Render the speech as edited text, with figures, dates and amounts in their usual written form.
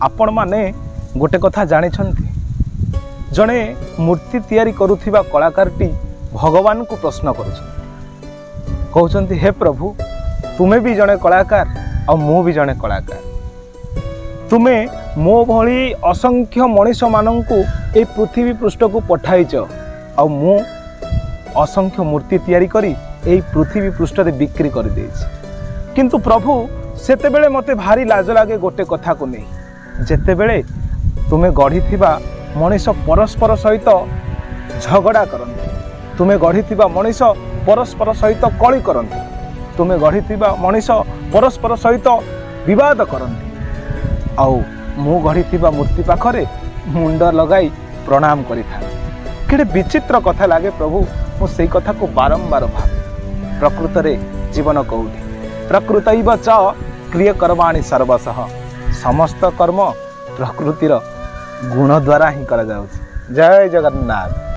आपण माने गोटे कथा जानिछन्ति जड़े मूर्ति तैयारी करुथिबा कलाकारटी भगवान को प्रश्न करुछन्ति कहउछन्ति हे प्रभु तुमे भी जड़े कलाकार आ मु भी जड़े कलाकार तुमे मो भली असंख्य मनीष मानंकु ए पृथ्वी पृष्ठ को पठाइच आ मु असंख्य मूर्ति तैयारी करी ए पृथ्वी पृष्ठ रे बिक्री कर देछि किंतु प्रभु सेतेबेले मते भारी लाज लागे गोटे कथा को नहीं जेतेबेले तुमे गढ़ी मनीष परस्पर सहित झगड़ा करते तुमे गढ़ी मनीष परस्पर सहित कली करते तुमे गढ़ी मनीष परस्पर सहित विवाद करते आउ मु गढ़ी मूर्ति पाखरे मुंड लगाई प्रणाम करि केड़े विचित्र कथा लागे प्रभु मु सेई कथा को बारंबार भावे प्रकृत रे जीवन कौटी प्रकृतैव च क्रिय कर्माणि सर्वशः समस्त कर्म प्रकृतिर गुण द्वारा ही करा जाउछि। जय जगन्नाथ।